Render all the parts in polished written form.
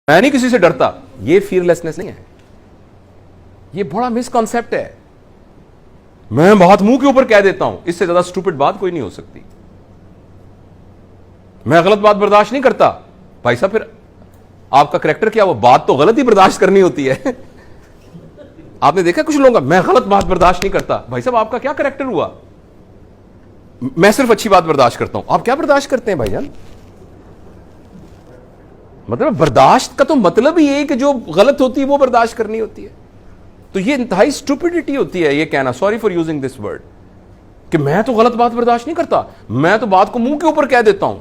मैं नहीं किसी से डरता, ये फियरलेसनेस नहीं है, ये बड़ा मिसकॉन्सेप्ट है। मैं बात मुंह के ऊपर कह देता हूं, इससे ज्यादा स्टूपिड बात कोई नहीं हो सकती। मैं गलत बात बर्दाश्त नहीं करता, भाई साहब फिर आपका करैक्टर क्या? वो बात तो गलत ही बर्दाश्त करनी होती है। आपने देखा कुछ लोगों का, मैं गलत बात बर्दाश्त नहीं करता, भाई साहब आपका क्या करैक्टर हुआ? मैं सिर्फ अच्छी बात बर्दाश्त करता हूं, आप क्या बर्दाश्त करते हैं भाईजान? मतलब बर्दाश्त का तो मतलब ही है कि जो गलत होती है वो बर्दाश्त करनी होती है। तो ये इंतहाई स्टूपिडिटी होती है ये कहना, sorry for using this word, कि मैं तो गलत बात बर्दाश्त नहीं करता, मैं तो बात को मुंह के ऊपर कह देता हूं।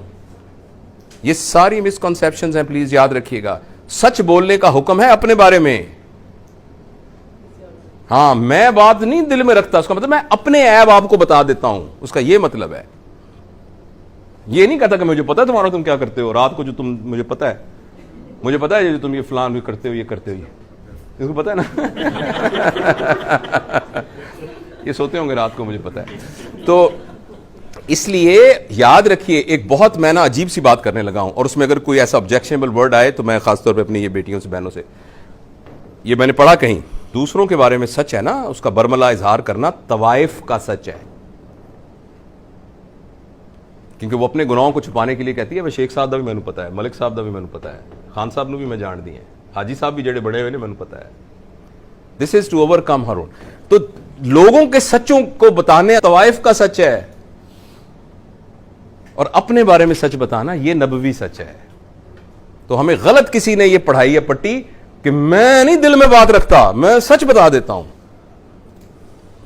ये सारी मिसकंसेप्शंस हैं, प्लीज याद रखिएगा। सच बोलने का हुक्म है अपने बारे में। हाँ, मैं बात नहीं दिल में रखता, उसका मतलब मैं अपने ऐब आपको बता देता हूं, उसका ये मतलब है। ये नहीं कहता कि मुझे पता है तुम्हारा तुम क्या करते हो, रात को जो तुम मुझे पता है जो तुम ये फलान भी करते हो, ये करते हो, इसको पता है ना। ये सोते होंगे रात को, मुझे पता है। तो इसलिए याद रखिए, एक बहुत मैं ना अजीब सी बात करने लगा हूं, और उसमें अगर कोई ऐसा ऑब्जेक्शनेबल वर्ड आए तो मैं खासतौर पे अपनी ये बेटियों से, बहनों से, ये मैंने पढ़ा कहीं, दूसरों के बारे में सच है ना, उसका बरमला इजहार करना तवाइफ का सच है। क्योंकि वो अपने गुनाहों को छुपाने के लिए कहती है, शेख साहब का भी मैंने पता है, मलिक साहब का भी मैंने पता है, खान साहब ने भी मैं जान दी है, हाजी साहब भी जड़े बड़े हुए ने मैंने पता है। This is to overcome her own. तो लोगों के सच्चों को बताने तवाइफ का सच है, और अपने बारे में सच बताना ये नबवी सच है। तो हमें गलत किसी ने ये पढ़ाई है पट्टी कि मैं नहीं दिल में बात रखता, मैं सच बता देता हूं।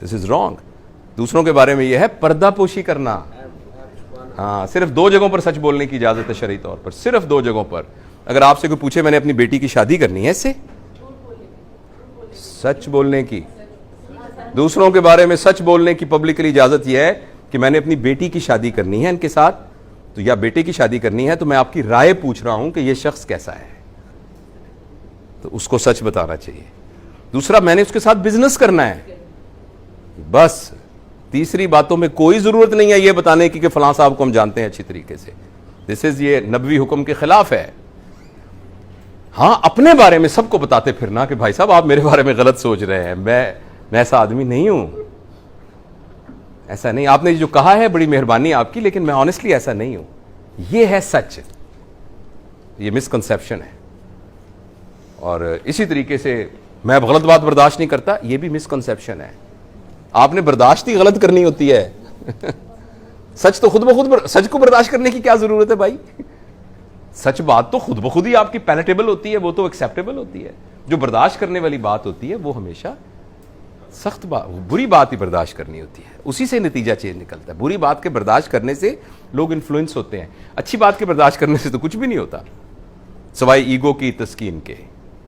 This is wrong. दूसरों के बारे में यह है पर्दापोशी करना। हाँ, सिर्फ 2 जगहों पर सच बोलने की इजाजत है शरई तौर पर, सिर्फ 2 जगहों पर। अगर आपसे कोई पूछे मैंने अपनी बेटी की शादी करनी है, इससे सच बोलने की, दूसरों के बारे में सच बोलने की पब्लिकली इजाजत यह है कि मैंने अपनी बेटी की शादी करनी है इनके साथ, तो या बेटे की शादी करनी है, तो मैं आपकी राय पूछ रहा हूं कि यह शख्स कैसा है, तो उसको सच बताना चाहिए। दूसरा, मैंने उसके साथ बिजनेस करना है, बस। तीसरी बातों में कोई जरूरत नहीं है यह बताने की कि फलां साहब को हम जानते हैं अच्छी तरीके से। दिस इज, ये नबवी हुक्म के खिलाफ है। हां, अपने बारे में सबको बताते फिरना कि भाई साहब आप मेरे बारे में गलत सोच रहे हैं, मैं ऐसा आदमी नहीं हूं, ऐसा नहीं। आपने जो कहा है बड़ी मेहरबानी आपकी, लेकिन मैं ऑनेस्टली ऐसा नहीं हूं। यह है सच, ये मिसकंसेप्शन है। और इसी तरीके से मैं गलत बात बर्दाश्त नहीं करता, यह भी मिसकंसेप्शन है। आपने बर्दाश्त ही गलत करनी होती है। सच तो खुद ब खुद, सच को बर्दाश्त करने की क्या जरूरत है भाई? सच बात तो खुद ब खुद ही आपकी पैलेटेबल होती है, वो तो एक्सेप्टेबल होती है। जो बर्दाश्त करने वाली बात होती है वो हमेशा सख्त बात, बुरी बात ही बर्दाश्त करनी होती है, उसी से नतीजा चेंज निकलता है। बुरी बात के बर्दाश्त करने से लोग इन्फ्लुएंस होते हैं, अच्छी बात के बर्दाश्त करने से तो कुछ भी नहीं होता, सवाई ईगो की तस्कीन के।